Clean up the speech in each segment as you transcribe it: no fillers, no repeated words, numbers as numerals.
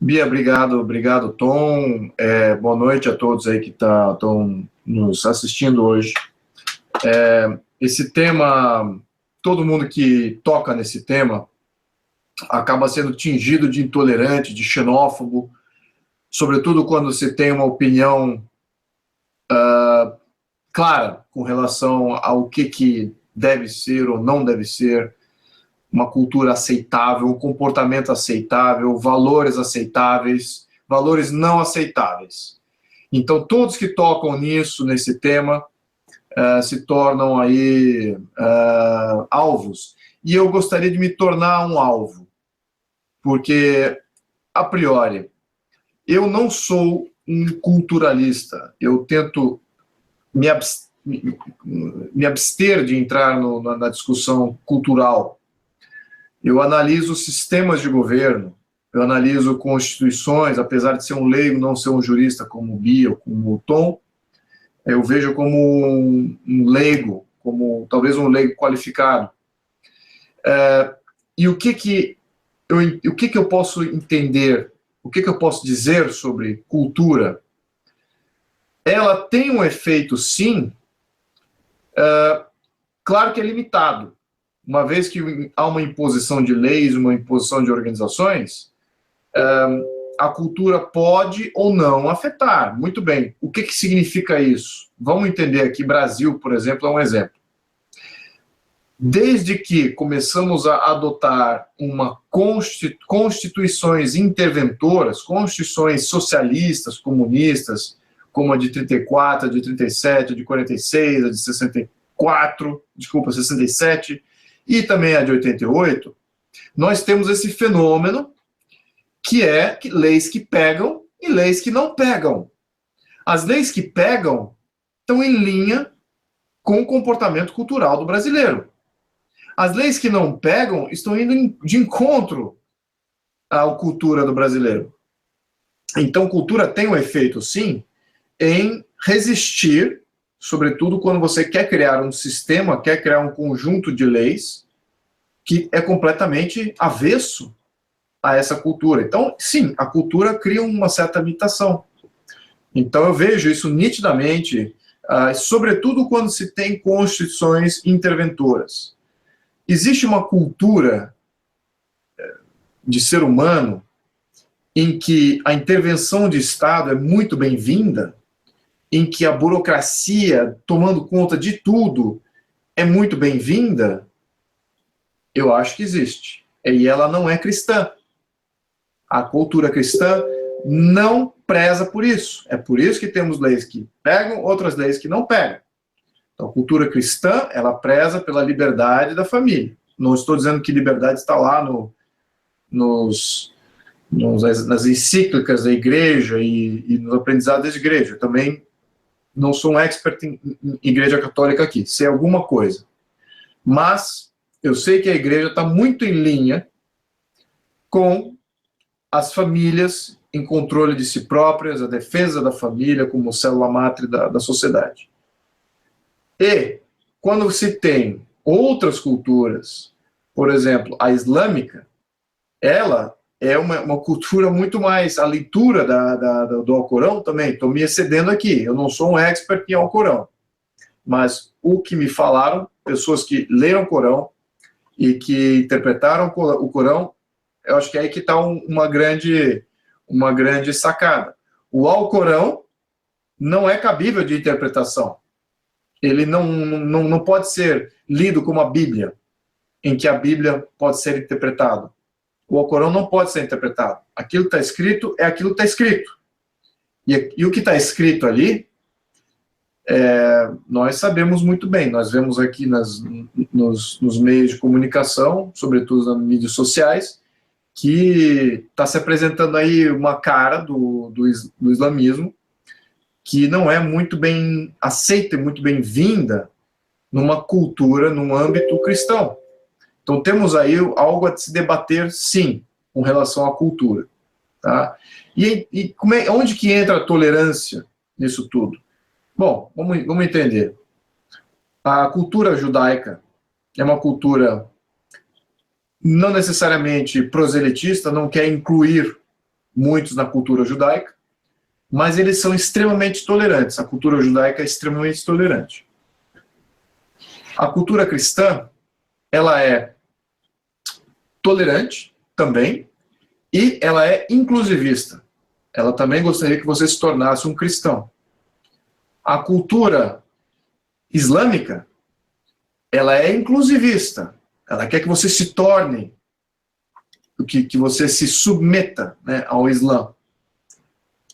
Bia, obrigado, Tom. Boa noite a todos aí que estão nos assistindo hoje. Esse tema, todo mundo que toca nesse tema acaba sendo tingido de intolerante, de xenófobo, sobretudo quando se tem uma opinião clara com relação ao que deve ser ou não deve ser uma cultura aceitável, um comportamento aceitável, valores aceitáveis, valores não aceitáveis. Então, todos que tocam nesse tema, se tornam aí alvos. E eu gostaria de me tornar um alvo, porque, a priori, eu não sou um culturalista. Eu tento me abster de entrar na discussão cultural. Eu analiso sistemas de governo, eu analiso constituições, apesar de ser um leigo, não ser um jurista como o Bia ou como o Tom, eu vejo como um leigo, como talvez um leigo qualificado. E o que eu posso entender, o que eu posso dizer sobre cultura? Ela tem um efeito, sim, claro que é limitado. Uma vez que há uma imposição de leis, uma imposição de organizações, a cultura pode ou não afetar. Muito bem. O que significa isso? Vamos entender aqui, Brasil, por exemplo, é um exemplo. Desde que começamos a adotar constituições interventoras, constituições socialistas, comunistas, como a de 34, a de 37, a de 46, a de 67, e também a de 88, nós temos esse fenômeno que é leis que pegam e leis que não pegam. As leis que pegam estão em linha com o comportamento cultural do brasileiro. As leis que não pegam estão indo de encontro à cultura do brasileiro. Então, cultura tem um efeito, sim, em resistir, sobretudo quando você quer criar um sistema, quer criar um conjunto de leis que é completamente avesso a essa cultura. Então, sim, a cultura cria uma certa limitação. Então, eu vejo isso nitidamente, sobretudo quando se tem constituições interventoras. Existe uma cultura de ser humano em que a intervenção de Estado é muito bem-vinda, em que a burocracia, tomando conta de tudo, é muito bem-vinda. Eu acho que existe. E ela não é cristã. A cultura cristã não preza por isso. É por isso que temos leis que pegam, outras leis que não pegam. Então, a cultura cristã, ela preza pela liberdade da família. Não estou dizendo que liberdade está lá nas encíclicas da igreja e nos aprendizados da igreja. Eu também não sou um expert em igreja católica aqui, sei alguma coisa. Mas eu sei que a igreja está muito em linha com as famílias em controle de si próprias, a defesa da família como célula-máter da sociedade. E, quando se tem outras culturas, por exemplo, a islâmica, ela é uma cultura muito mais... A leitura do Alcorão também, estou me excedendo aqui, eu não sou um expert em Alcorão, mas o que me falaram, pessoas que leram o Corão e que interpretaram o Corão, eu acho que é aí que está uma grande sacada. O Alcorão não é cabível de interpretação. Ele não pode ser lido como a Bíblia, em que a Bíblia pode ser interpretada. O Alcorão não pode ser interpretado. Aquilo que está escrito é aquilo que está escrito. E o que está escrito ali, nós sabemos muito bem. Nós vemos aqui nos meios de comunicação, sobretudo nas mídias sociais, que está se apresentando aí uma cara do islamismo que não é muito bem aceita e muito bem-vinda numa cultura, num âmbito cristão. Então temos aí algo a se debater, sim, com relação à cultura. Tá? E onde que entra a tolerância nisso tudo? Bom, vamos entender. A cultura judaica é uma cultura não necessariamente proselitista, não quer incluir muitos na cultura judaica, mas eles são extremamente tolerantes. A cultura judaica é extremamente tolerante. A cultura cristã, ela é tolerante também, e ela é inclusivista. Ela também gostaria que você se tornasse um cristão. A cultura islâmica, ela é inclusivista. Ela quer que você se torne, que você se submeta, né, ao Islã.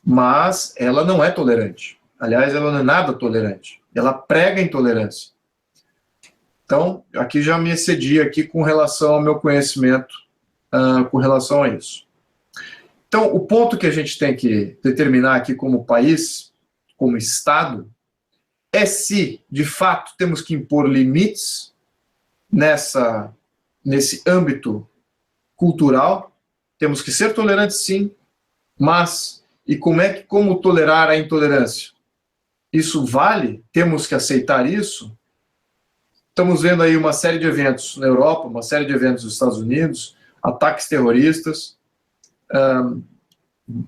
Mas ela não é tolerante. Aliás, ela não é nada tolerante. Ela prega intolerância. Então, aqui já me excedi aqui com relação ao meu conhecimento com relação a isso. Então, o ponto que a gente tem que determinar aqui como país, como Estado, é se, de fato, temos que impor limites nesse âmbito cultural. Temos que ser tolerantes, sim, mas e como tolerar a intolerância? Isso vale? Temos que aceitar isso? Estamos vendo aí uma série de eventos na Europa, uma série de eventos nos Estados Unidos, ataques terroristas,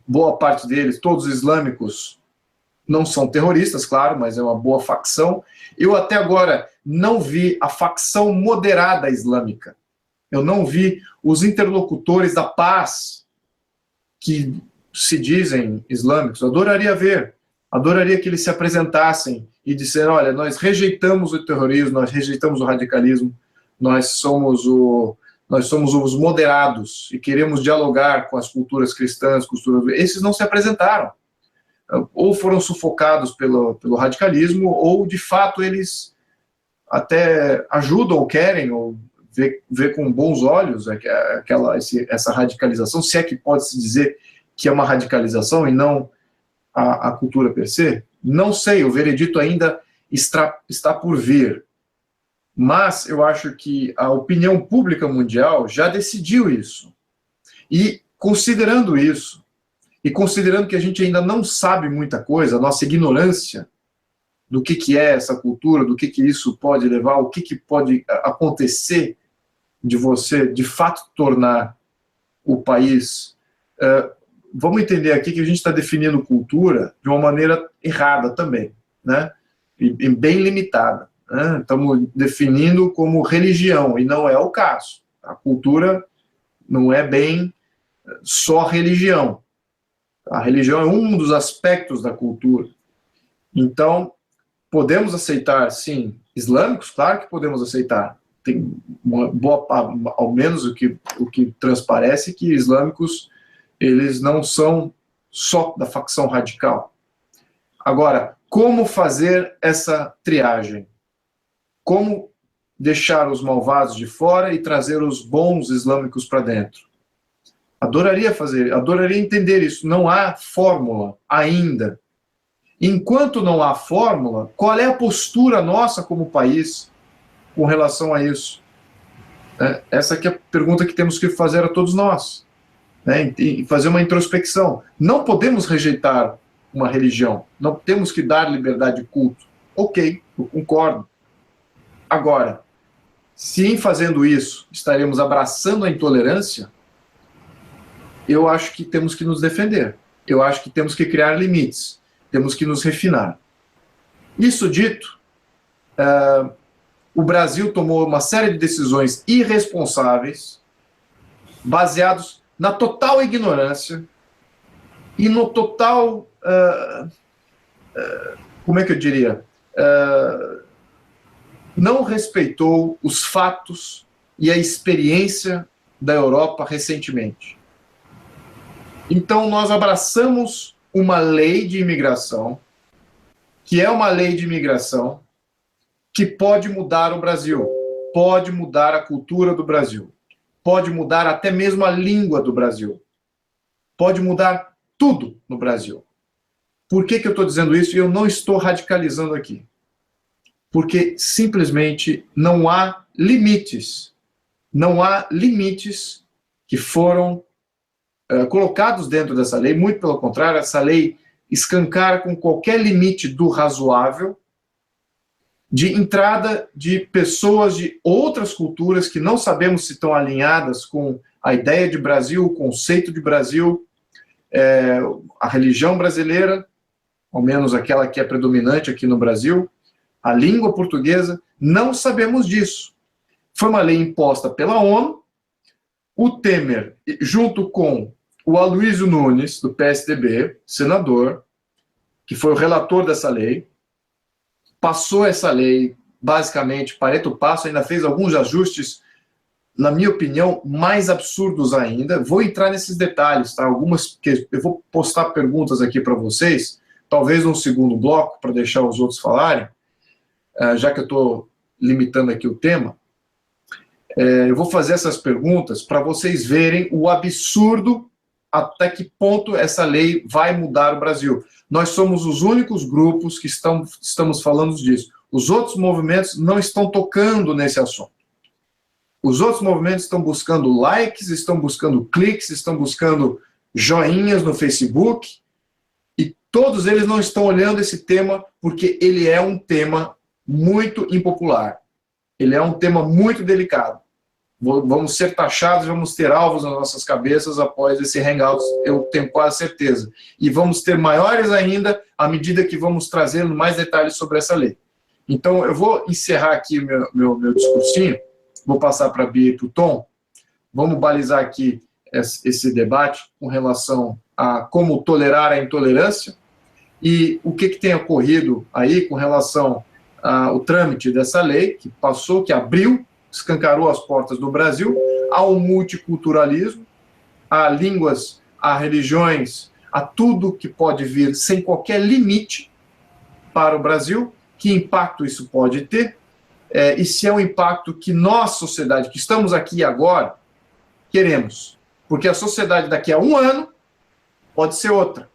boa parte deles, todos islâmicos, não são terroristas, claro, mas é uma boa facção. Eu até agora não vi a facção moderada islâmica. Eu não vi os interlocutores da paz que se dizem islâmicos. Eu adoraria ver. Adoraria que eles se apresentassem e disseram, olha, nós rejeitamos o terrorismo, nós rejeitamos o radicalismo, nós somos os moderados e queremos dialogar com as culturas cristãs, esses não se apresentaram. Ou foram sufocados pelo radicalismo, ou de fato eles até ajudam ou querem, ou vê com bons olhos essa radicalização, se é que pode-se dizer que é uma radicalização e não a cultura per se. Não sei, o veredito ainda está por vir. Mas eu acho que a opinião pública mundial já decidiu isso. E considerando isso, e considerando que a gente ainda não sabe muita coisa, a nossa ignorância do que é essa cultura, do que isso pode levar, o que pode acontecer de você, de fato, tornar o país... vamos entender aqui que a gente está definindo cultura de uma maneira errada também, né? E bem limitada. Estamos definindo como religião, e não é o caso. A cultura não é bem só religião. A religião é um dos aspectos da cultura. Então, podemos aceitar, sim, islâmicos? Claro que podemos aceitar. Tem uma boa, ao menos o que transparece, que islâmicos, eles não são só da facção radical. Agora, como fazer essa triagem? Como deixar os malvados de fora e trazer os bons islâmicos para dentro? Adoraria entender isso. Não há fórmula ainda. Enquanto não há fórmula, qual é a postura nossa como país com relação a isso? Essa aqui é a pergunta que temos que fazer a todos nós, né? E fazer uma introspecção. Não podemos rejeitar uma religião. Não temos que dar liberdade de culto. Ok, eu concordo. Agora, se em fazendo isso estaremos abraçando a intolerância, eu acho que temos que nos defender. Eu acho que temos que criar limites. Temos que nos refinar. Isso dito, o Brasil tomou uma série de decisões irresponsáveis, baseados na total ignorância e no total... como é que eu diria? Não respeitou os fatos e a experiência da Europa recentemente. Então, nós abraçamos uma lei de imigração, que é uma lei de imigração que pode mudar o Brasil, pode mudar a cultura do Brasil, pode mudar até mesmo a língua do Brasil, pode mudar tudo no Brasil. Por que eu estou dizendo isso? E eu não estou radicalizando aqui. Porque simplesmente não há limites. Não há limites que foram colocados dentro dessa lei. Muito pelo contrário, essa lei escancara com qualquer limite do razoável de entrada de pessoas de outras culturas que não sabemos se estão alinhadas com a ideia de Brasil, o conceito de Brasil, a religião brasileira, ao menos aquela que é predominante aqui no Brasil, a língua portuguesa, não sabemos disso. Foi uma lei imposta pela ONU, o Temer, junto com o Aloysio Nunes, do PSDB, senador, que foi o relator dessa lei, passou essa lei, basicamente, Pareto Passo, ainda fez alguns ajustes, na minha opinião, mais absurdos ainda. Vou entrar nesses detalhes, tá? Eu vou postar perguntas aqui para vocês, talvez num segundo bloco, para deixar os outros falarem, já que eu estou limitando aqui o tema. Eu vou fazer essas perguntas para vocês verem o absurdo até que ponto essa lei vai mudar o Brasil. Nós somos os únicos grupos que estamos falando disso. Os outros movimentos não estão tocando nesse assunto. Os outros movimentos estão buscando likes, estão buscando cliques, estão buscando joinhas no Facebook, e todos eles não estão olhando esse tema porque ele é um tema muito impopular. Ele é um tema muito delicado. Vamos ser taxados, vamos ter alvos nas nossas cabeças após esse hangout, eu tenho quase certeza. E vamos ter maiores ainda à medida que vamos trazendo mais detalhes sobre essa lei. Então, eu vou encerrar aqui meu discursinho, vou passar para a Bia e para o Tom, vamos balizar aqui esse debate com relação a como tolerar a intolerância e o que tem ocorrido aí com relação ao trâmite dessa lei, que passou, que abriu, escancarou as portas do Brasil ao multiculturalismo, a línguas, a religiões, a tudo que pode vir sem qualquer limite para o Brasil, que impacto isso pode ter, e se é um impacto que nós, sociedade, que estamos aqui agora, queremos. Porque a sociedade daqui a um ano pode ser outra.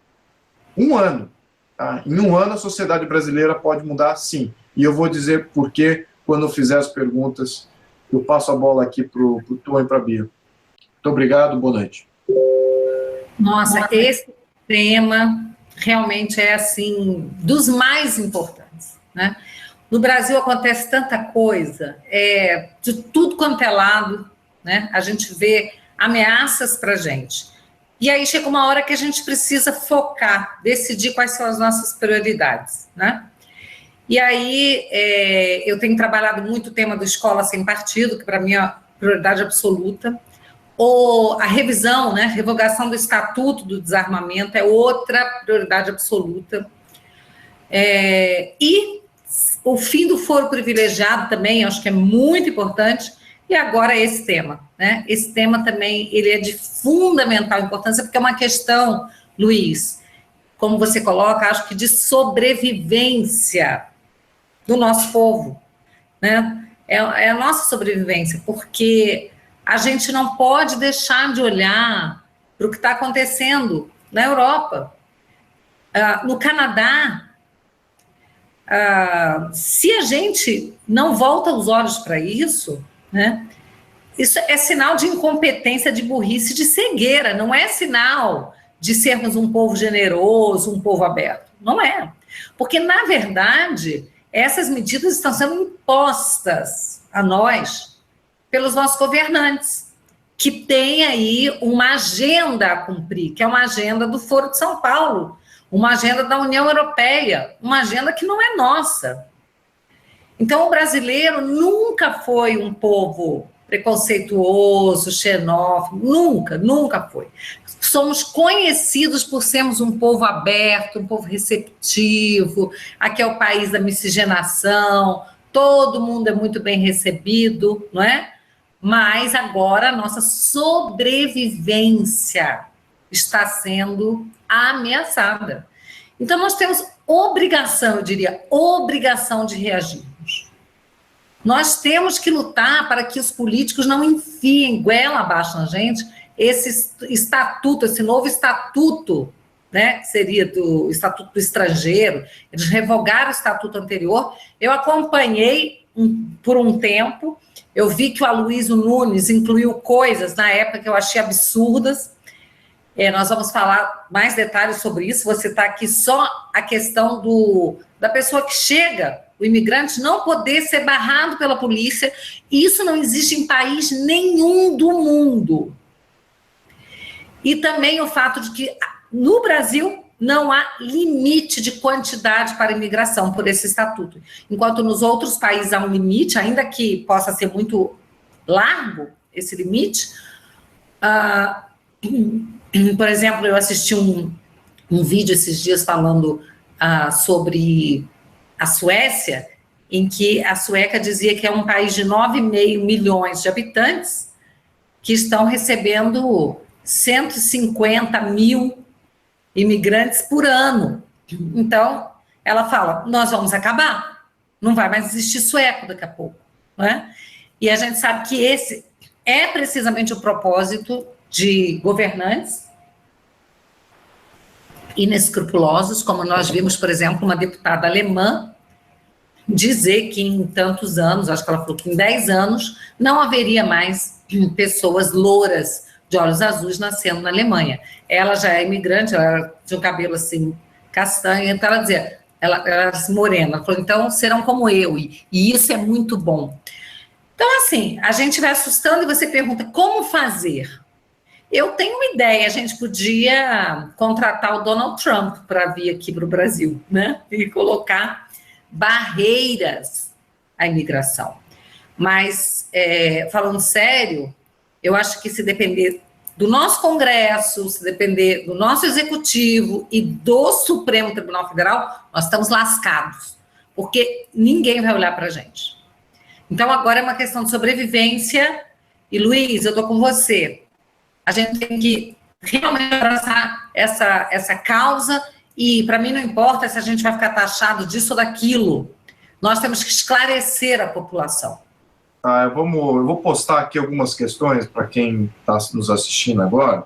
Um ano. Tá? Em um ano a sociedade brasileira pode mudar, sim. E eu vou dizer por quê quando eu fizer as perguntas. Eu passo a bola aqui para o Tom e para a Bia. Muito obrigado, boa noite. Nossa, esse tema realmente é, assim, dos mais importantes, né? No Brasil acontece tanta coisa, de tudo quanto é lado, né? A gente vê ameaças para a gente. E aí chega uma hora que a gente precisa focar, decidir quais são as nossas prioridades, né? E aí, eu tenho trabalhado muito o tema do Escola Sem Partido, que para mim é a prioridade absoluta. Ou a revisão, né, revogação do Estatuto do Desarmamento é outra prioridade absoluta. E o fim do foro privilegiado também, acho que é muito importante. E agora esse tema, né? Esse tema também, ele é de fundamental importância, porque é uma questão, Luiz, como você coloca, acho que de sobrevivência do nosso povo, né? É a nossa sobrevivência, porque a gente não pode deixar de olhar para o que está acontecendo na Europa, no Canadá. Se a gente não volta os olhos para isso, né? Isso é sinal de incompetência, de burrice, de cegueira, não é sinal de sermos um povo generoso, um povo aberto. Não é. Porque, na verdade, essas medidas estão sendo impostas a nós pelos nossos governantes, que têm aí uma agenda a cumprir, que é uma agenda do Foro de São Paulo, uma agenda da União Europeia, uma agenda que não é nossa. Então, o brasileiro nunca foi um povo preconceituoso, xenófobo, nunca foi. Somos conhecidos por sermos um povo aberto, um povo receptivo, aqui é o país da miscigenação, todo mundo é muito bem recebido, não é? Mas agora a nossa sobrevivência está sendo ameaçada. Então nós temos obrigação, eu diria, obrigação de reagirmos. Nós temos que lutar para que os políticos não enfiem goela abaixo na gente esse estatuto, esse novo estatuto, né, que seria do Estatuto do Estrangeiro. Eles revogaram o estatuto anterior. Eu acompanhei por um tempo, eu vi que o Aloysio Nunes incluiu coisas na época que eu achei absurdas. Nós vamos falar mais detalhes sobre isso, vou citar aqui só a questão da pessoa que chega, o imigrante não poder ser barrado pela polícia. Isso não existe em país nenhum do mundo. E também o fato de que No Brasil, não há limite de quantidade para imigração por esse estatuto. Enquanto nos outros países há um limite, ainda que possa ser muito largo esse limite. Por exemplo, eu assisti um vídeo esses dias falando sobre a Suécia, em que a sueca dizia que é um país de 9,5 milhões de habitantes que estão recebendo 150 mil imigrantes por ano. Então, ela fala, nós vamos acabar, não vai mais existir sueco daqui a pouco, não é? E a gente sabe que esse é precisamente o propósito de governantes inescrupulosos, como nós vimos, por exemplo, uma deputada alemã dizer que em tantos anos, acho que ela falou que em 10 anos, não haveria mais pessoas louras de olhos azuis nascendo na Alemanha. Ela já é imigrante, ela tinha um cabelo assim, castanho, então ela dizia, ela era assim, morena, ela falou, então serão como eu, e isso é muito bom. Então, assim, a gente vai assustando e você pergunta, como fazer? Eu tenho uma ideia, a gente podia contratar o Donald Trump para vir aqui para o Brasil, né? E colocar barreiras à imigração. Mas, falando sério, eu acho que se depender do nosso Congresso, se depender do nosso Executivo e do Supremo Tribunal Federal, nós estamos lascados, porque ninguém vai olhar para a gente. Então, agora é uma questão de sobrevivência, e Luiz, eu estou com você. A gente tem que realmente abraçar essa causa, e para mim não importa se a gente vai ficar taxado disso ou daquilo, nós temos que esclarecer a população. Eu vou postar aqui algumas questões para quem está nos assistindo agora.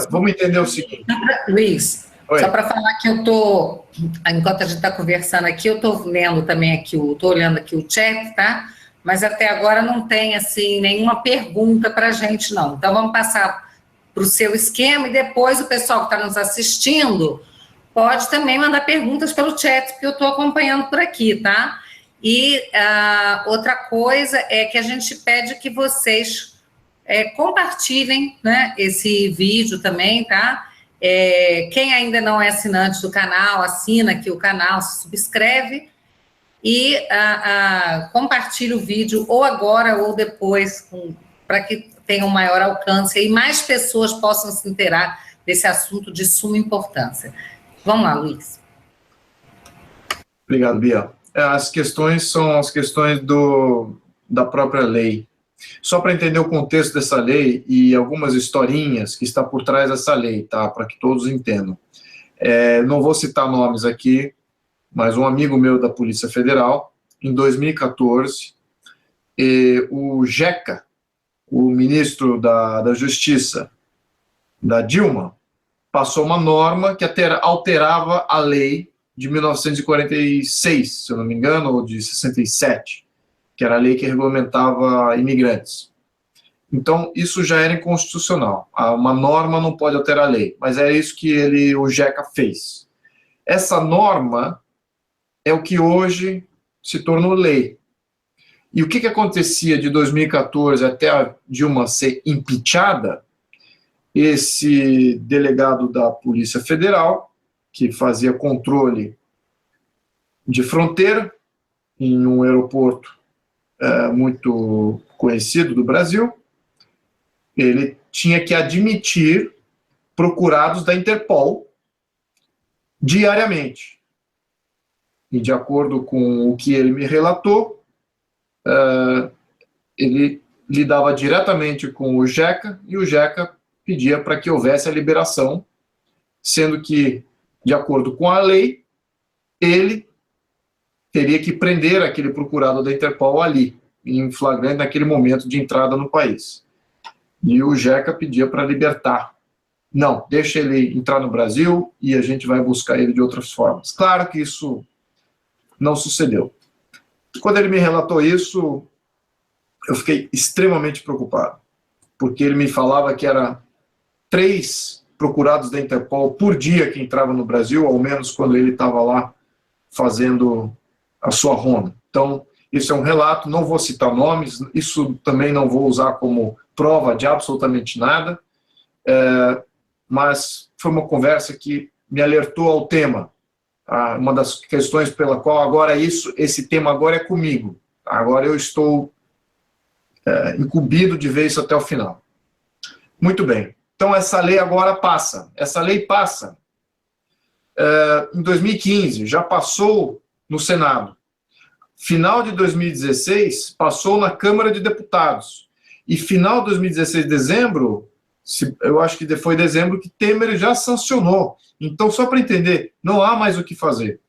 Vamos entender o seguinte. Luiz, Oi. Só para falar que eu estou, enquanto a gente está conversando aqui, eu estou lendo também aqui, estou olhando aqui o chat, tá? Mas até agora não tem, assim, nenhuma pergunta para a gente, não. Então, vamos passar para o seu esquema e depois o pessoal que está nos assistindo pode também mandar perguntas pelo chat, porque eu estou acompanhando por aqui, tá? E outra coisa é que a gente pede que vocês compartilhem, né, esse vídeo também, tá? Quem ainda não é assinante do canal, assina aqui o canal, se subscreve e compartilhe o vídeo ou agora ou depois, para que tenha um maior alcance e mais pessoas possam se inteirar desse assunto de suma importância. Vamos lá, Luiz. Obrigado, Bia. As questões são as questões da própria lei. Só para entender o contexto dessa lei e algumas historinhas que está por trás dessa lei, tá? Para que todos entendam. Não vou citar nomes aqui, mas um amigo meu da Polícia Federal, em 2014, o Jeca, o ministro da Justiça, da Dilma, passou uma norma que alterava a lei de 1946, se eu não me engano, ou de 67, que era a lei que regulamentava imigrantes. Então, isso já era inconstitucional. Uma norma não pode alterar a lei, mas é isso que o Jeca fez. Essa norma é o que hoje se tornou lei. E o que acontecia de 2014 até a Dilma ser impeachada? Esse delegado da Polícia Federal, que fazia controle de fronteira em um aeroporto muito conhecido do Brasil, ele tinha que admitir procurados da Interpol diariamente. E de acordo com o que ele me relatou, ele lidava diretamente com o Jeca, e o Jeca pedia para que houvesse a liberação, sendo que, de acordo com a lei, ele teria que prender aquele procurado da Interpol ali, em flagrante naquele momento de entrada no país. E o Jeca pedia para libertar. Não, deixa ele entrar no Brasil e a gente vai buscar ele de outras formas. Claro que isso não sucedeu. Quando ele me relatou isso, eu fiquei extremamente preocupado, porque ele me falava que era 3 procurados da Interpol por dia que entravam no Brasil, ao menos quando ele estava lá fazendo a sua ronda. Então, isso é um relato, não vou citar nomes, isso também não vou usar como prova de absolutamente nada, mas foi uma conversa que me alertou ao tema. Tá? Uma das questões pela qual agora esse tema agora é comigo. Agora eu estou incumbido de ver isso até o final. Muito bem. Então, essa lei agora passa. Essa lei passa em 2015, já passou no Senado. Final de 2016, passou na Câmara de Deputados. E final de 2016, dezembro, eu acho que foi dezembro que Temer já sancionou. Então, só para entender, não há mais o que fazer.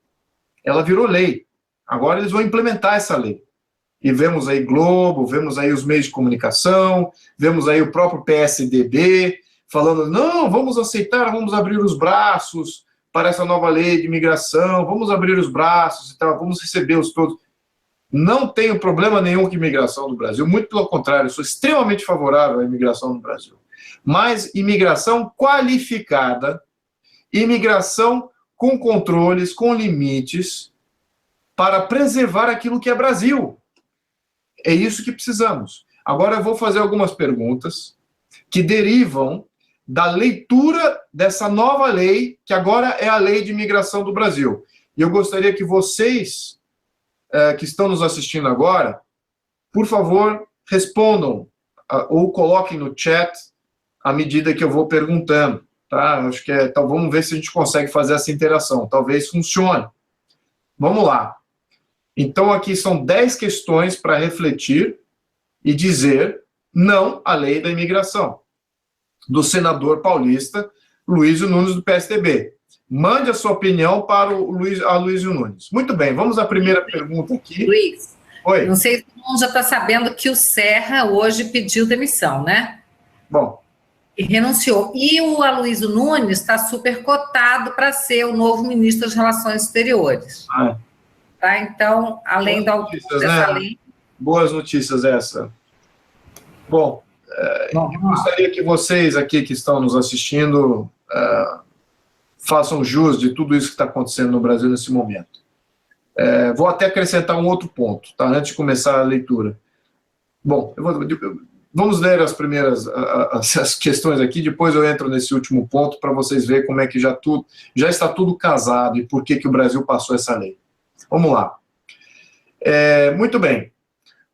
Ela virou lei. Agora eles vão implementar essa lei. E vemos aí Globo, vemos aí os meios de comunicação, vemos aí o próprio PSDB falando, não, vamos aceitar, vamos abrir os braços para essa nova lei de imigração, vamos abrir os braços e tal, vamos recebê-los todos. Não tenho problema nenhum com imigração no Brasil, muito pelo contrário, sou extremamente favorável à imigração no Brasil. Mas imigração qualificada, imigração com controles, com limites, para preservar aquilo que é Brasil. É isso que precisamos. Agora eu vou fazer algumas perguntas que derivam da leitura dessa nova lei, que agora é a Lei de Imigração do Brasil. E eu gostaria que vocês, que estão nos assistindo agora, por favor, respondam ou coloquem no chat à medida que eu vou perguntando. Tá? Acho que então vamos ver se a gente consegue fazer essa interação. Talvez funcione. Vamos lá. Então, aqui são 10 questões para refletir e dizer não à lei da imigração, do senador paulista Luizio Nunes, do PSDB. Mande a sua opinião para o Luizio Nunes. Muito bem, vamos à primeira pergunta aqui. Luiz, oi. Não sei se todo mundo já está sabendo que o Serra hoje pediu demissão, né? Bom. E renunciou. E o Aloysio Nunes está super cotado para ser o novo ministro das Relações Exteriores. Tá? Então, além da notícias, dessa lei... Boas notícias essa. Bom, eu gostaria que vocês aqui que estão nos assistindo façam jus de tudo isso que está acontecendo no Brasil nesse momento. Vou até acrescentar um outro ponto, tá? Antes de começar a leitura. Bom, vamos ler as primeiras as questões aqui, depois eu entro nesse último ponto para vocês verem como é que já está tudo casado e por que o Brasil passou essa lei. Vamos lá. Muito bem.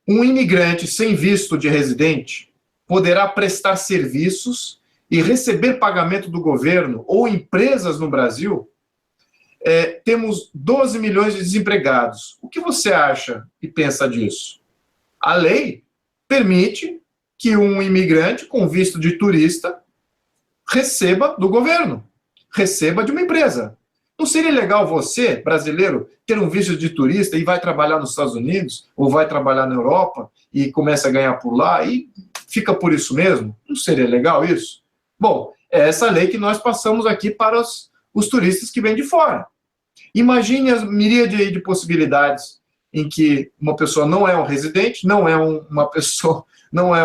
Um imigrante sem visto de residente poderá prestar serviços e receber pagamento do governo ou empresas no Brasil. Temos 12 milhões de desempregados. O que você acha e pensa disso? A lei permite que um imigrante com visto de turista receba do governo, receba de uma empresa. Não seria legal você, brasileiro, ter um visto de turista e vai trabalhar nos Estados Unidos ou vai trabalhar na Europa e começa a ganhar por lá e fica por isso mesmo? Não seria legal isso? Bom, é essa lei que nós passamos aqui para os turistas que vêm de fora. Imagine as miríades de possibilidades em que uma pessoa não é um residente, não é uma pessoa, não é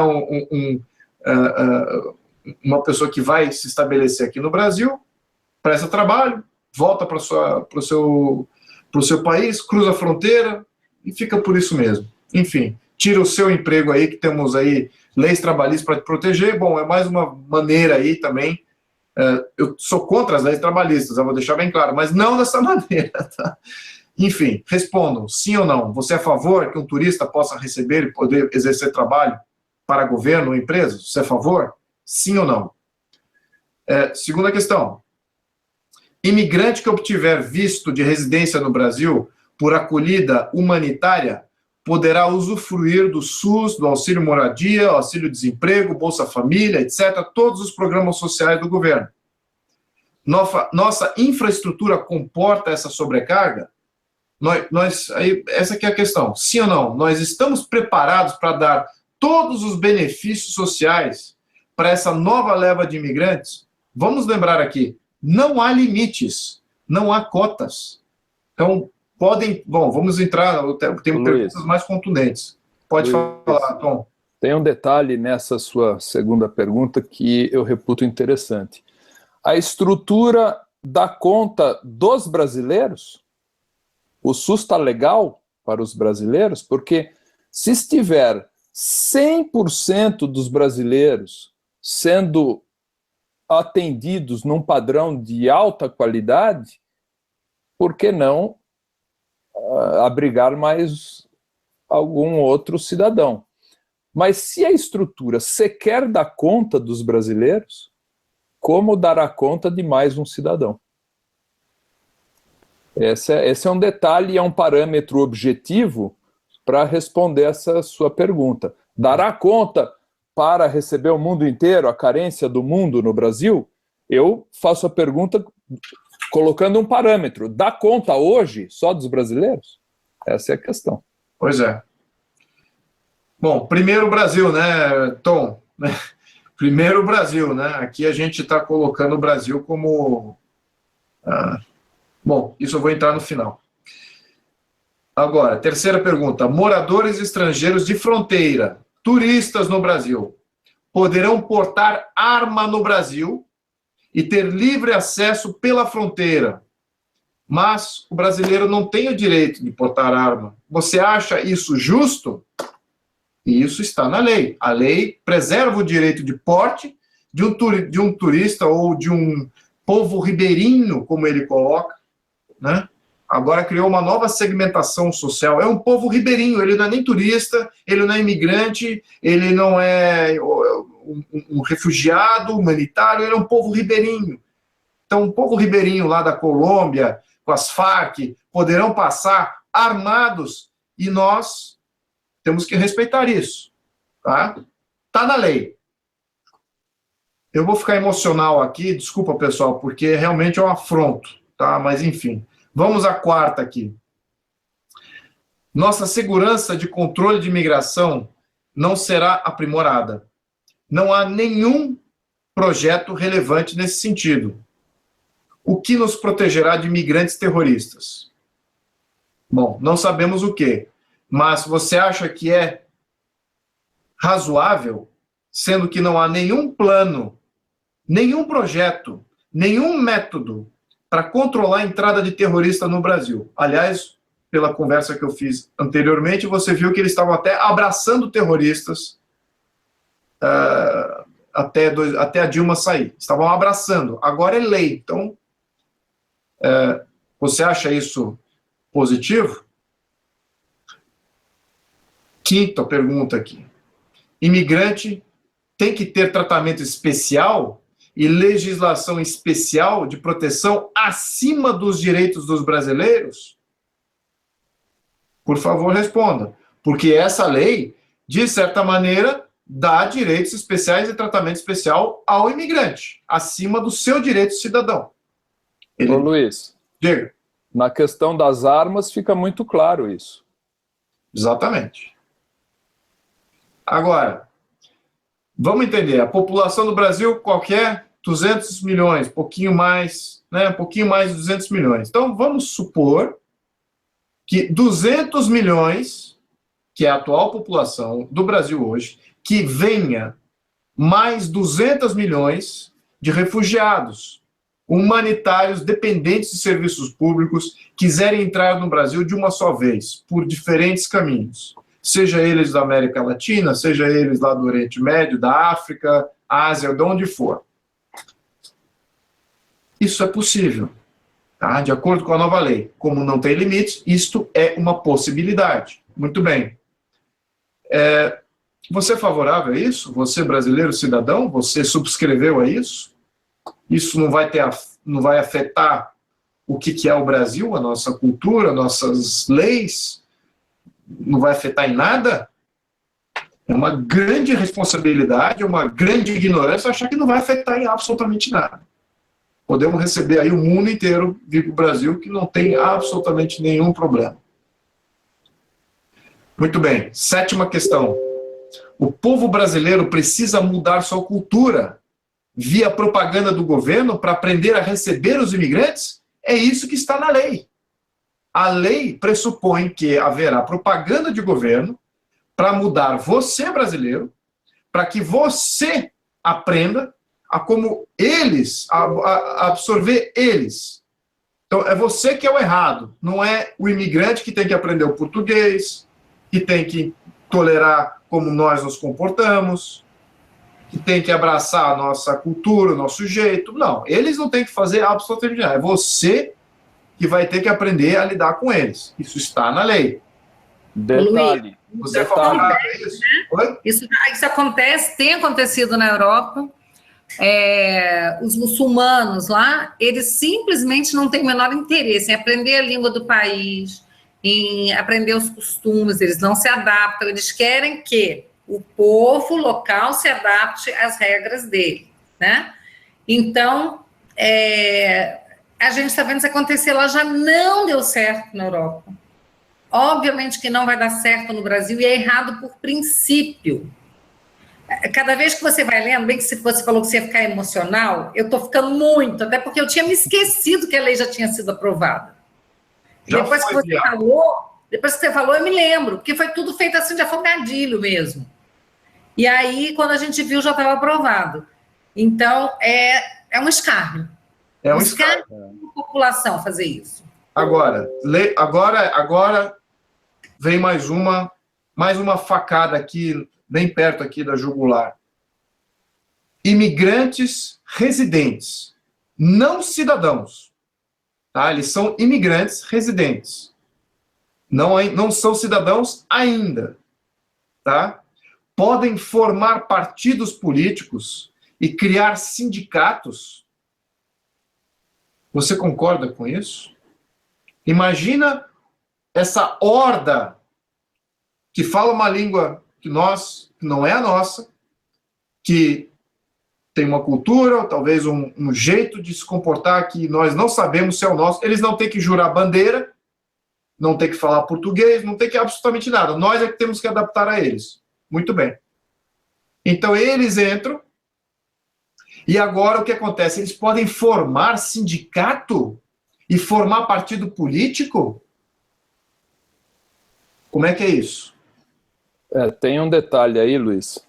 uma pessoa que vai se estabelecer aqui no Brasil, presta trabalho, volta para o seu país, cruza a fronteira e fica por isso mesmo. Enfim, tira o seu emprego aí, que temos aí leis trabalhistas para te proteger. Bom, é mais uma maneira aí também. Eu sou contra as leis trabalhistas, eu vou deixar bem claro, mas não dessa maneira, tá? Enfim, respondam, sim ou não. Você é a favor que um turista possa receber e poder exercer trabalho para governo ou empresas? Você é a favor? Sim ou não? Segunda questão. Imigrante que obtiver visto de residência no Brasil por acolhida humanitária poderá usufruir do SUS, do auxílio moradia, auxílio-desemprego, Bolsa Família, etc., todos os programas sociais do governo. Nossa infraestrutura comporta essa sobrecarga? Essa aqui é a questão. Sim ou não? Nós estamos preparados para dar todos os benefícios sociais para essa nova leva de imigrantes? Vamos lembrar aqui, não há limites, não há cotas. Então, vamos entrar, tem perguntas mais contundentes. Pode falar, Tom. Tem um detalhe nessa sua segunda pergunta que eu reputo interessante. A estrutura dá conta dos brasileiros? O SUS está legal para os brasileiros? Porque se estiver 100% dos brasileiros sendo atendidos num padrão de alta qualidade, por que não abrigar mais algum outro cidadão? Mas se a estrutura sequer dá conta dos brasileiros, como dará conta de mais um cidadão? Esse é um detalhe, é um parâmetro objetivo para responder essa sua pergunta. Dará conta para receber o mundo inteiro, a carência do mundo no Brasil? Eu faço a pergunta colocando um parâmetro. Dá conta hoje só dos brasileiros? Essa é a questão. Pois é. Bom, primeiro o Brasil, né, Tom? Primeiro o Brasil, né? Aqui a gente está colocando o Brasil como... Bom, isso eu vou entrar no final. Agora, terceira pergunta. Moradores estrangeiros de fronteira, turistas no Brasil, poderão portar arma no Brasil e ter livre acesso pela fronteira, mas o brasileiro não tem o direito de portar arma. Você acha isso justo? E isso está na lei. A lei preserva o direito de porte de um turista ou de um povo ribeirinho, como ele coloca, né? Agora criou uma nova segmentação social. É um povo ribeirinho, ele não é nem turista, ele não é imigrante, ele não é um refugiado humanitário, ele é um povo ribeirinho. Então, um povo ribeirinho lá da Colômbia, com as Farc, poderão passar armados e nós temos que respeitar isso. Tá? Tá na lei. Eu vou ficar emocional aqui, desculpa, pessoal, porque realmente é um afronto, tá? Mas, enfim. Vamos à quarta aqui. Nossa segurança de controle de imigração não será aprimorada. Não há nenhum projeto relevante nesse sentido. O que nos protegerá de imigrantes terroristas? Bom, não sabemos o quê, mas você acha que é razoável, sendo que não há nenhum plano, nenhum projeto, nenhum método para controlar a entrada de terrorista no Brasil? Aliás, pela conversa que eu fiz anteriormente, você viu que eles estavam até abraçando terroristas até a Dilma sair. Estavam abraçando. Agora é lei. Então, você acha isso positivo? Quinta pergunta aqui. Imigrante tem que ter tratamento especial e legislação especial de proteção acima dos direitos dos brasileiros? Por favor, responda. Porque essa lei, de certa maneira, dá direitos especiais e tratamento especial ao imigrante, acima do seu direito cidadão. Ô, Luiz, diga. Na questão das armas fica muito claro isso. Exatamente. Agora, vamos entender, a população do Brasil qualquer 200 milhões, pouquinho mais, né, pouquinho mais de 200 milhões. Então, vamos supor que 200 milhões, que é a atual população do Brasil hoje, que venha mais 200 milhões de refugiados, humanitários, dependentes de serviços públicos, quiserem entrar no Brasil de uma só vez, por diferentes caminhos. Seja eles da América Latina, seja eles lá do Oriente Médio, da África, Ásia, de onde for. Isso é possível, tá? De acordo com a nova lei. Como não tem limites, isto é uma possibilidade. Muito bem. Você é favorável a isso? Você, brasileiro cidadão, você subscreveu a isso? Isso não vai afetar o que é o Brasil, a nossa cultura, nossas leis? Não vai afetar em nada? É uma grande responsabilidade, uma grande ignorância achar que não vai afetar em absolutamente nada. Podemos receber aí o mundo inteiro vir para o Brasil que não tem absolutamente nenhum problema. Muito bem. Sétima questão. O povo brasileiro precisa mudar sua cultura via propaganda do governo para aprender a receber os imigrantes? É isso que está na lei. A lei pressupõe que haverá propaganda de governo para mudar você, brasileiro, para que você aprenda a como eles, a absorver eles. Então, é você que é o errado, não é o imigrante que tem que aprender o português, que tem que tolerar como nós nos comportamos. que tem que abraçar a nossa cultura, o nosso jeito. Não, eles não têm que fazer absolutamente nada. É você que vai ter que aprender a lidar com eles. Isso está na lei. Detalhe. Você favorável a isso? Oi? Isso acontece, tem acontecido na Europa. Os muçulmanos lá, eles simplesmente não têm o menor interesse em aprender a língua do país, em aprender os costumes, eles não se adaptam, eles querem que o povo local se adapte às regras dele, né? Então, a gente está vendo isso acontecer lá, já não deu certo na Europa. Obviamente que não vai dar certo no Brasil, e é errado por princípio. Cada vez que você vai lendo, bem que você falou que você ia ficar emocional, eu estou ficando muito, até porque eu tinha me esquecido que a lei já tinha sido aprovada. Depois que você falou, eu me lembro, porque foi tudo feito assim de afogadilho mesmo. E aí, quando a gente viu, já estava aprovado. Então, é um escárnio. É um escárnio para a população fazer isso. Agora vem mais uma facada aqui, bem perto aqui da jugular. Imigrantes residentes, não cidadãos. Tá? Eles são imigrantes residentes. Não são cidadãos ainda. Tá? Podem formar partidos políticos e criar sindicatos. Você concorda com isso? Imagina essa horda que fala uma língua que não é a nossa, que tem uma cultura, ou talvez um jeito de se comportar que nós não sabemos se é o nosso. Eles não têm que jurar bandeira, não têm que falar português, não têm que absolutamente nada. Nós é que temos que adaptar a eles. Muito bem. Então, eles entram, e agora o que acontece? Eles podem formar sindicato e formar partido político? Como é que é isso? Tem um detalhe aí, Luiz.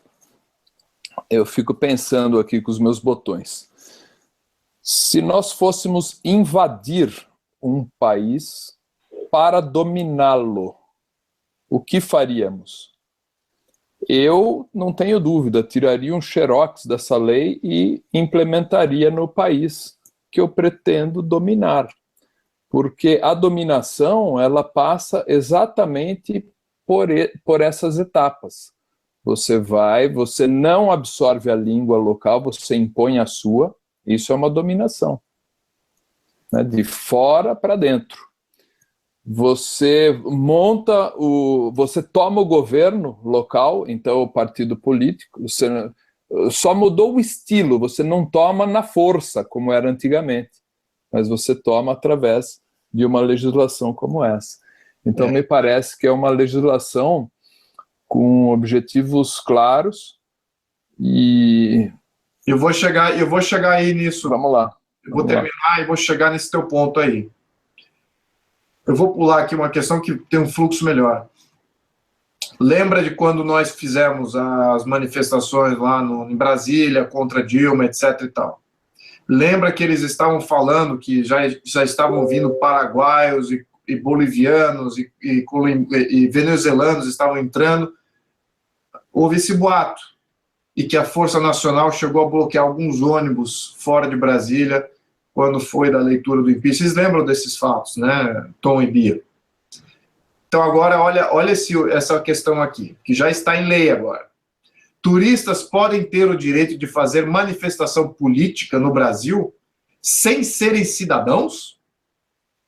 Eu fico pensando aqui com os meus botões. Se nós fôssemos invadir um país para dominá-lo, o que faríamos? Eu não tenho dúvida, tiraria um xerox dessa lei e implementaria no país que eu pretendo dominar. Porque a dominação, ela passa exatamente por essas etapas. Você não absorve a língua local, você impõe a sua, isso é uma dominação. Né? De fora para dentro. Você você toma o governo local, então o partido político, você só mudou o estilo, você não toma na força, como era antigamente, mas você toma através de uma legislação como essa. Então me parece que é uma legislação com objetivos claros e... Eu vou chegar aí nisso. Vamos lá. Eu vou terminar e vou chegar nesse teu ponto aí. Eu vou pular aqui uma questão que tem um fluxo melhor. Lembra de quando nós fizemos as manifestações lá em Brasília contra Dilma, etc. e tal? Lembra que eles estavam falando que já estavam vindo paraguaios e bolivianos e venezuelanos estavam entrando? Houve esse boato. E que a Força Nacional chegou a bloquear alguns ônibus fora de Brasília quando foi da leitura do impeachment. Vocês lembram desses fatos, né, Tom e Bia? Então agora, olha essa questão aqui, que já está em lei agora. Turistas podem ter o direito de fazer manifestação política no Brasil sem serem cidadãos?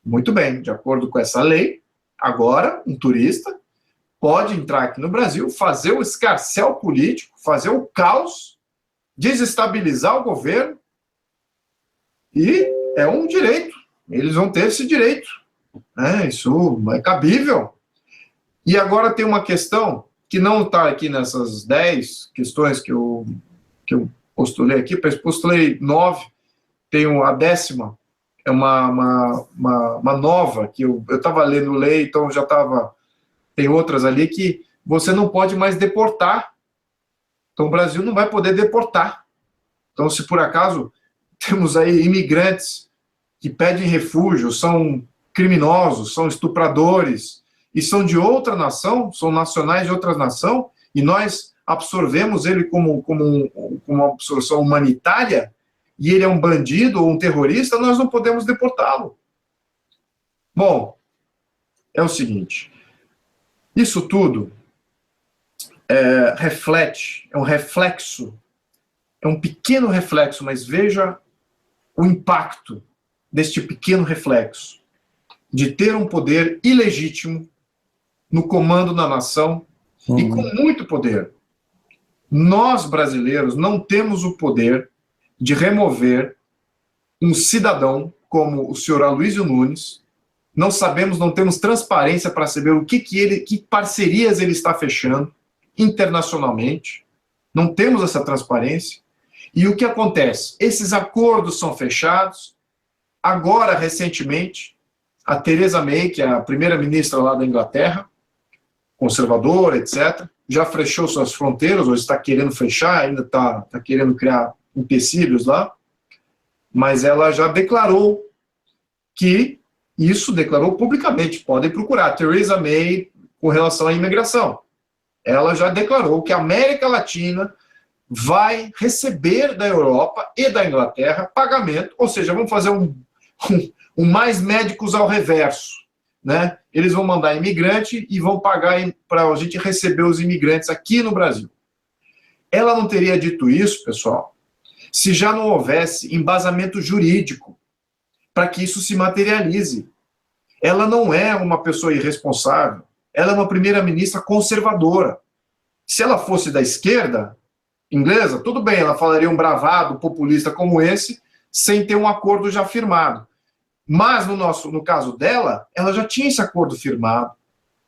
Muito bem, de acordo com essa lei, agora um turista pode entrar aqui no Brasil, fazer o escarcéu político, fazer o caos, desestabilizar o governo, e é um direito, eles vão ter esse direito. Isso é cabível. E agora tem uma questão que não está aqui nessas 10 questões que eu postulei aqui, postulei 9, tem a 10ª, é uma nova, que eu estava lendo lei, então já estava... Tem outras ali que você não pode mais deportar. Então o Brasil não vai poder deportar. Então, se por acaso temos aí imigrantes que pedem refúgio, são criminosos, são estupradores, e são de outra nação, são nacionais de outra nação, e nós absorvemos ele como uma absorção humanitária, e ele é um bandido ou um terrorista, nós não podemos deportá-lo. Bom, é o seguinte, isso tudo reflete, é um reflexo, é um pequeno reflexo, mas veja o impacto deste pequeno reflexo, de ter um poder ilegítimo no comando da nação, e com muito poder. Nós, brasileiros, não temos o poder de remover um cidadão como o senhor Aloysio Nunes. Não sabemos, não temos transparência para saber que parcerias ele está fechando internacionalmente. Não temos essa transparência. E o que acontece? Esses acordos são fechados. Agora, recentemente, a Theresa May, que é a primeira-ministra lá da Inglaterra, conservadora, etc., já fechou suas fronteiras, ou está querendo fechar, ainda está querendo criar empecilhos lá, mas ela já declarou que, isso declarou publicamente, podem procurar, Theresa May com relação à imigração. Ela já declarou que a América Latina vai receber da Europa e da Inglaterra pagamento, ou seja, vamos fazer um mais médicos ao reverso, né? Eles vão mandar imigrante e vão pagar para a gente receber os imigrantes aqui no Brasil. Ela não teria dito isso, pessoal, se já não houvesse embasamento jurídico para que isso se materialize. Ela não é uma pessoa irresponsável, ela é uma primeira-ministra conservadora. Se ela fosse da esquerda inglesa, tudo bem, ela falaria um bravado populista como esse, sem ter um acordo já firmado. Mas, no caso dela, ela já tinha esse acordo firmado.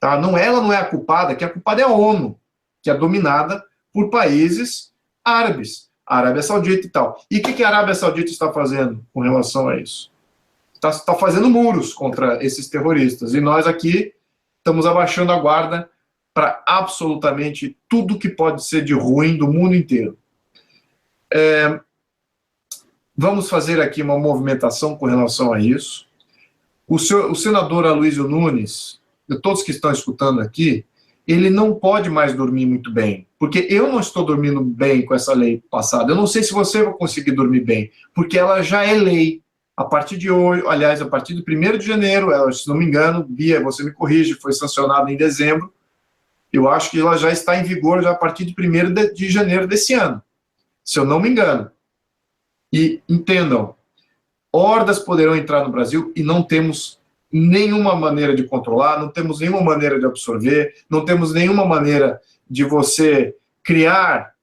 Tá? Ela não é a culpada, que a culpada é a ONU, que é dominada por países árabes, a Arábia Saudita e tal. E o que a Arábia Saudita está fazendo com relação a isso? Está fazendo muros contra esses terroristas. E nós aqui estamos abaixando a guarda para absolutamente tudo que pode ser de ruim do mundo inteiro. Vamos fazer aqui uma movimentação com relação a isso. O senador Aloysio Nunes, de todos que estão escutando aqui, ele não pode mais dormir muito bem, porque eu não estou dormindo bem com essa lei passada. Eu não sei se você vai conseguir dormir bem, porque ela já é lei. A partir de hoje, aliás, a partir do 1º de janeiro, ela, se não me engano, Bia, você me corrige, foi sancionada em dezembro. Eu acho que ela já está em vigor já a partir de 1º de janeiro desse ano, se eu não me engano. E entendam, hordas poderão entrar no Brasil e não temos nenhuma maneira de controlar, não temos nenhuma maneira de absorver, não temos nenhuma maneira de você criar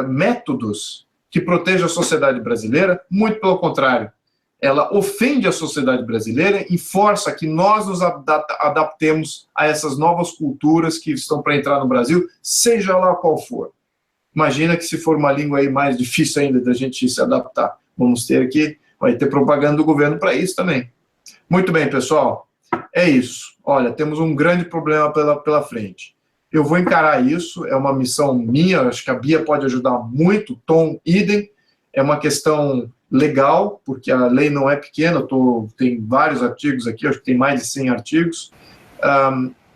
métodos que protejam a sociedade brasileira, muito pelo contrário. Ela ofende a sociedade brasileira e força que nós nos adaptemos a essas novas culturas que estão para entrar no Brasil, seja lá qual for. Imagina que se for uma língua aí mais difícil ainda da gente se adaptar. Vamos ter aqui, vai ter propaganda do governo para isso também. Muito bem, pessoal. É isso. Olha, temos um grande problema pela frente. Eu vou encarar isso, é uma missão minha, acho que a Bia pode ajudar muito, Tom, idem. É uma questão legal, porque a lei não é pequena, tem vários artigos aqui, acho que tem mais de 100 artigos.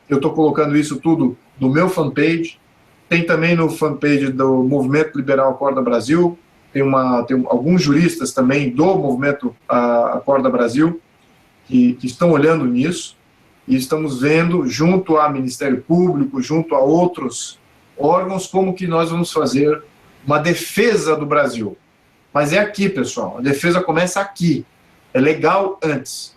Eu estou colocando isso tudo no meu fanpage, tem também no fanpage do Movimento Liberal Acorda Brasil, tem alguns juristas também do Movimento Acorda Brasil que estão olhando nisso, e estamos vendo, junto ao Ministério Público, junto a outros órgãos, como que nós vamos fazer uma defesa do Brasil. Mas é aqui, pessoal, a defesa começa aqui, é legal antes.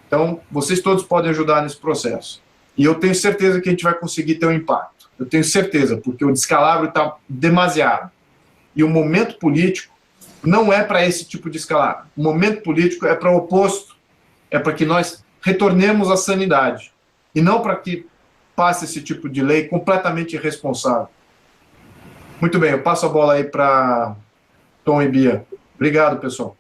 Então, vocês todos podem ajudar nesse processo. E eu tenho certeza que a gente vai conseguir ter um impacto. Eu tenho certeza, porque o descalabro está demasiado. E o momento político não é para esse tipo de descalabro. O momento político é para o oposto. É para que nós retornemos à sanidade. E não para que passe esse tipo de lei completamente irresponsável. Muito bem, eu passo a bola aí para Tom e Bia. Obrigado, pessoal.